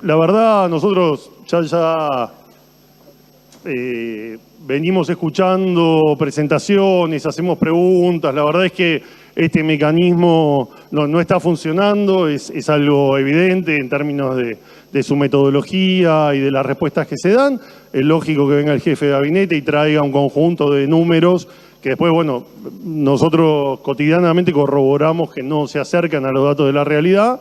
la verdad, nosotros ya venimos escuchando presentaciones, hacemos preguntas. La verdad es que este mecanismo no está funcionando, es algo evidente en términos de su metodología y de las respuestas que se dan. Es lógico que venga el jefe de gabinete y traiga un conjunto de números que después, bueno, nosotros cotidianamente corroboramos que no se acercan a los datos de la realidad.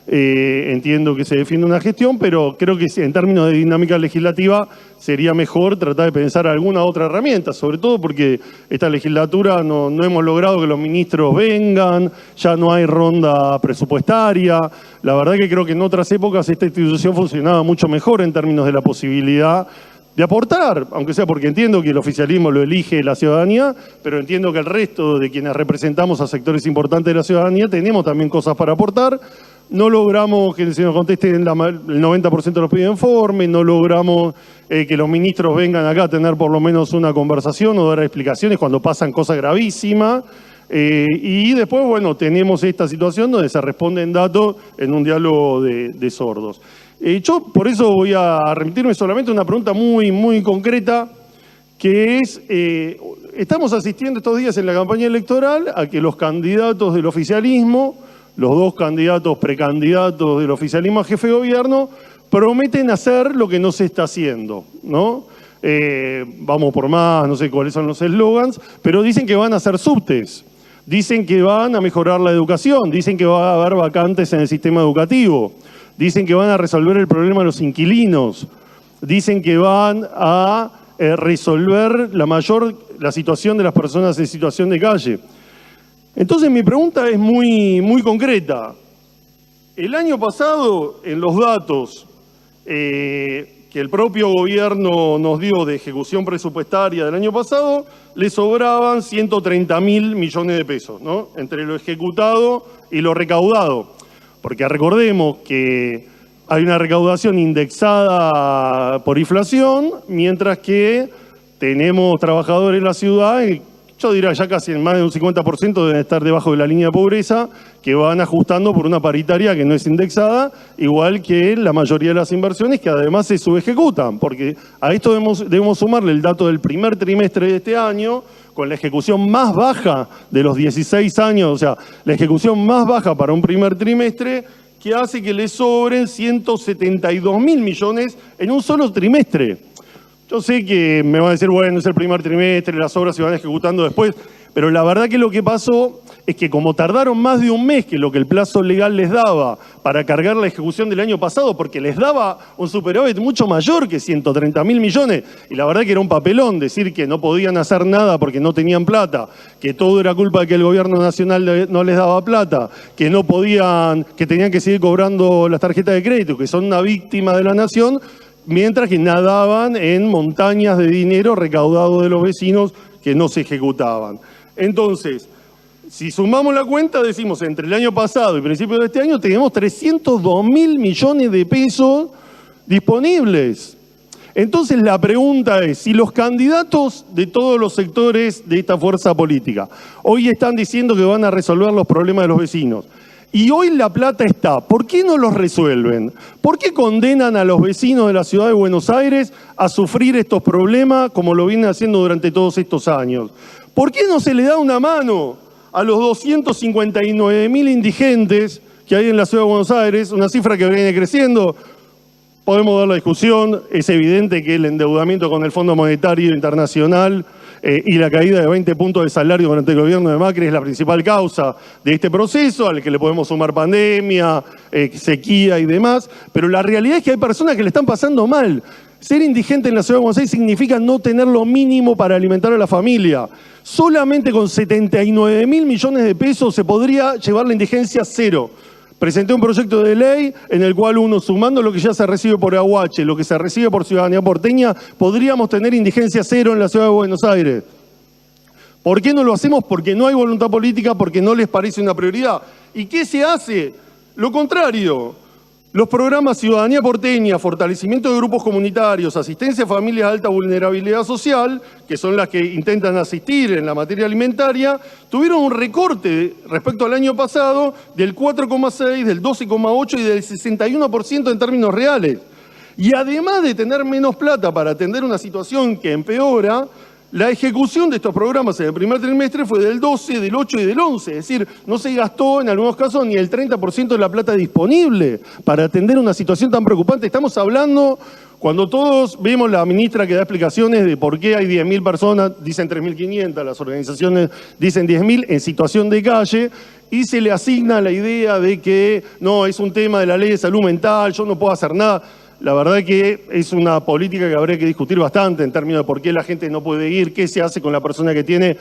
Entiendo que se defiende una gestión, pero creo que en términos de dinámica legislativa sería mejor tratar de pensar alguna otra herramienta, sobre todo porque esta legislatura no hemos logrado que los ministros vengan, ya no hay ronda presupuestaria. La verdad que creo que en otras épocas esta institución funcionaba mucho mejor en términos de la posibilidad de aportar, aunque sea porque entiendo que el oficialismo lo elige la ciudadanía, pero entiendo que el resto de quienes representamos a sectores importantes de la ciudadanía tenemos también cosas para aportar. No logramos que se nos conteste el 90% de los pedidos de informe, no logramos que los ministros vengan acá a tener por lo menos una conversación o dar explicaciones cuando pasan cosas gravísimas. Y después, bueno, tenemos esta situación donde se responden datos en un diálogo de sordos. Yo por eso voy a remitirme solamente a una pregunta muy concreta, que es, estamos asistiendo estos días en la campaña electoral a que los candidatos del oficialismo, los dos candidatos precandidatos del oficialismo a jefe de gobierno, prometen hacer lo que no se está haciendo, ¿no? Vamos por más, no sé cuáles son los eslogans, pero dicen que van a hacer subtes, dicen que van a mejorar la educación, dicen que va a haber vacantes en el sistema educativo, dicen que van a resolver el problema de los inquilinos, dicen que van a resolver la situación de las personas en situación de calle. Entonces mi pregunta es muy concreta. El año pasado, en los datos que el propio gobierno nos dio de ejecución presupuestaria del año pasado, le sobraban 130.000 millones de pesos, ¿no? Entre lo ejecutado y lo recaudado. Porque recordemos que hay una recaudación indexada por inflación, mientras que tenemos trabajadores en la ciudad, yo diría ya casi en más de un 50% deben estar debajo de la línea de pobreza, que van ajustando por una paritaria que no es indexada, igual que la mayoría de las inversiones que además se subejecutan, porque a esto debemos sumarle el dato del primer trimestre de este año, con la ejecución más baja de los 16 años, o sea, la ejecución más baja para un primer trimestre, que hace que le sobren 172.000 millones en un solo trimestre. Yo sé que me van a decir, bueno, es el primer trimestre, las obras se van ejecutando después, pero la verdad que lo que pasó es que como tardaron más de un mes que lo que el plazo legal les daba para cargar la ejecución del año pasado, porque les daba un superávit mucho mayor que 130.000 millones, y la verdad que era un papelón decir que no podían hacer nada porque no tenían plata, que todo era culpa de que el gobierno nacional no les daba plata, que no podían, que tenían que seguir cobrando las tarjetas de crédito, que son una víctima de la nación, mientras que nadaban en montañas de dinero recaudado de los vecinos que no se ejecutaban. Entonces, si sumamos la cuenta, decimos, entre el año pasado y principios de este año, tenemos 302.000 millones de pesos disponibles. Entonces, la pregunta es, si los candidatos de todos los sectores de esta fuerza política hoy están diciendo que van a resolver los problemas de los vecinos, y hoy la plata está, ¿por qué no los resuelven? ¿Por qué condenan a los vecinos de la ciudad de Buenos Aires a sufrir estos problemas como lo vienen haciendo durante todos estos años? ¿Por qué no se le da una mano a los 259.000 indigentes que hay en la ciudad de Buenos Aires, una cifra que viene creciendo? Podemos dar la discusión, es evidente que el endeudamiento con el Fondo Monetario Internacional y la caída de 20 puntos de salario durante el gobierno de Macri es la principal causa de este proceso, al que le podemos sumar pandemia, sequía y demás, pero la realidad es que hay personas que le están pasando mal. Ser indigente en la ciudad de Buenos Aires significa no tener lo mínimo para alimentar a la familia. Solamente con 79.000 millones de pesos se podría llevar la indigencia a cero. Presenté un proyecto de ley en el cual uno, sumando lo que ya se recibe por Aguache, lo que se recibe por Ciudadanía Porteña, podríamos tener indigencia cero en la ciudad de Buenos Aires. ¿Por qué no lo hacemos? Porque no hay voluntad política, porque no les parece una prioridad. ¿Y qué se hace? Lo contrario. Los programas Ciudadanía Porteña, Fortalecimiento de Grupos Comunitarios, Asistencia a Familias de Alta Vulnerabilidad Social, que son las que intentan asistir en la materia alimentaria, tuvieron un recorte respecto al año pasado del 4,6%, del 12,8% y del 61% en términos reales. Y además de tener menos plata para atender una situación que empeora, la ejecución de estos programas en el primer trimestre fue del 12, del 8 y del 11. Es decir, no se gastó en algunos casos ni el 30% de la plata disponible para atender una situación tan preocupante. Estamos hablando, cuando todos vemos la ministra que da explicaciones de por qué hay 10.000 personas, dicen 3.500, las organizaciones dicen 10.000 en situación de calle, y se le asigna la idea de que no, es un tema de la ley de salud mental, yo no puedo hacer nada. La verdad que es una política que habría que discutir bastante en términos de por qué la gente no puede ir, qué se hace con la persona que tiene.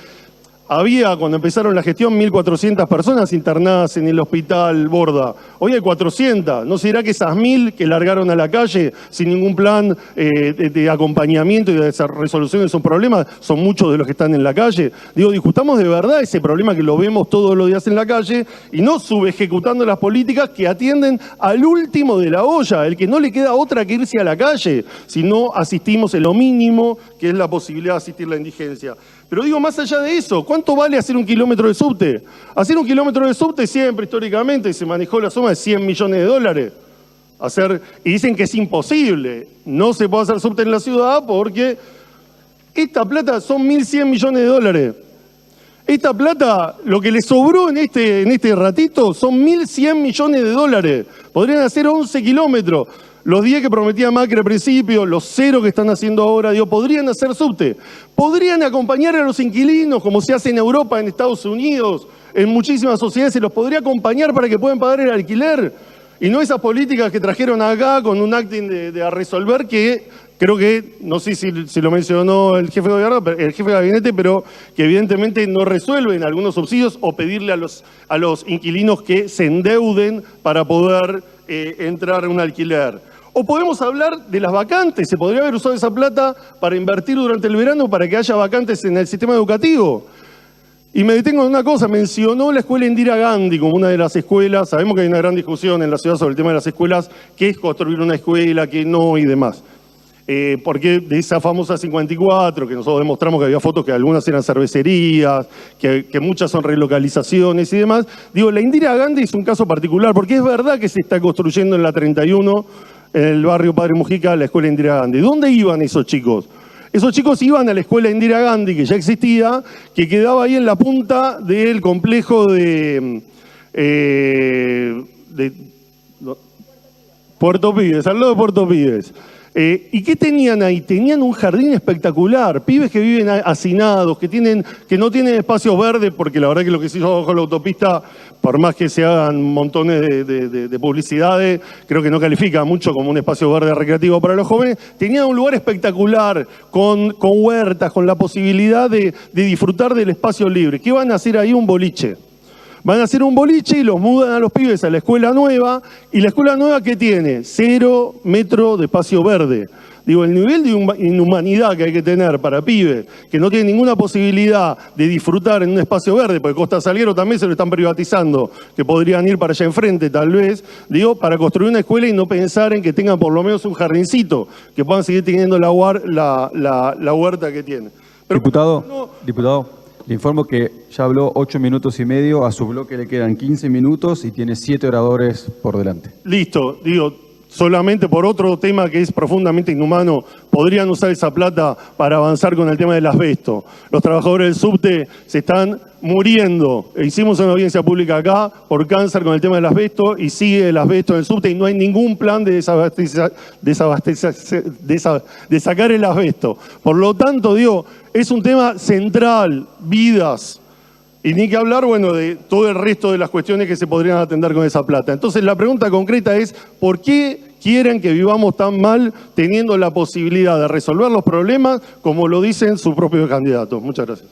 Había, cuando empezaron la gestión, 1.400 personas internadas en el hospital Borda. Hoy hay 400. ¿No será que esas 1.000 que largaron a la calle sin ningún plan de acompañamiento y de resolución de esos problemas son muchos de los que están en la calle? Digo, discutamos de verdad ese problema que lo vemos todos los días en la calle y no subejecutando las políticas que atienden al último de la olla, el que no le queda otra que irse a la calle si no asistimos en lo mínimo que es la posibilidad de asistir a la indigencia. Pero digo, más allá de eso, ¿cuánto vale hacer 1 kilómetro de subte? Hacer 1 kilómetro de subte siempre, históricamente, se manejó la suma de $100 millones. Y dicen que es imposible. No se puede hacer subte en la ciudad porque esta plata son $1.100 millones. Esta plata, lo que le sobró en este ratito, son $1.100 millones. Podrían hacer 11 kilómetros. Los 10 que prometía Macri al principio, los 0 que están haciendo ahora, digo, podrían hacer subte. Podrían acompañar a los inquilinos, como se hace en Europa, en Estados Unidos, en muchísimas sociedades, se los podría acompañar para que puedan pagar el alquiler. Y no esas políticas que trajeron acá con un acting de resolver que creo que, no sé si lo mencionó el jefe de gobierno, el jefe de gabinete, pero que evidentemente no resuelven algunos subsidios o pedirle a los inquilinos que se endeuden para poder entrar en un alquiler. O podemos hablar de las vacantes. Se podría haber usado esa plata para invertir durante el verano para que haya vacantes en el sistema educativo. Y me detengo en una cosa. Mencionó la escuela Indira Gandhi como una de las escuelas. Sabemos que hay una gran discusión en la ciudad sobre el tema de las escuelas. ¿Qué es construir una escuela? ¿Qué no? Y demás. Porque de esa famosa 54, que nosotros demostramos que había fotos que algunas eran cervecerías, que muchas son relocalizaciones y demás. Digo, la Indira Gandhi es un caso particular, porque es verdad que se está construyendo en la 31, en el barrio Padre Mujica, la escuela Indira Gandhi. ¿Dónde iban esos chicos? Esos chicos iban a la escuela Indira Gandhi, que ya existía, que quedaba ahí en la punta del complejo de Puerto Pídez, al lado de Puerto Pídez. ¿Y qué tenían ahí? Tenían un jardín espectacular, pibes que viven hacinados, que no tienen espacios verdes, porque la verdad que lo que se hizo bajo la autopista, por más que se hagan montones de publicidades, creo que no califica mucho como un espacio verde recreativo para los jóvenes. Tenían un lugar espectacular, con huertas, con la posibilidad de disfrutar del espacio libre. ¿Qué van a hacer ahí? Un boliche. Van a hacer un boliche y los mudan a los pibes a la escuela nueva. ¿Y la escuela nueva qué tiene? 0 metros de espacio verde. Digo, el nivel de inhumanidad que hay que tener para pibes que no tienen ninguna posibilidad de disfrutar en un espacio verde, porque Costa Salguero también se lo están privatizando, que podrían ir para allá enfrente tal vez, digo, para construir una escuela y no pensar en que tengan por lo menos un jardincito, que puedan seguir teniendo la huerta que tienen. Pero, Diputado, le informo que ya habló 8 minutos y medio, a su bloque le quedan 15 minutos y tiene 7 oradores por delante. Listo, digo, solamente por otro tema que es profundamente inhumano, podrían usar esa plata para avanzar con el tema del asbesto. Los trabajadores del subte se están muriendo. Hicimos una audiencia pública acá por cáncer con el tema del asbesto y sigue el asbesto en el subte y no hay ningún plan de sacar el asbesto. Por lo tanto, digo, es un tema central, vidas. Y ni que hablar, bueno, de todo el resto de las cuestiones que se podrían atender con esa plata. Entonces, la pregunta concreta es, ¿por qué quieren que vivamos tan mal teniendo la posibilidad de resolver los problemas como lo dicen sus propios candidatos? Muchas gracias.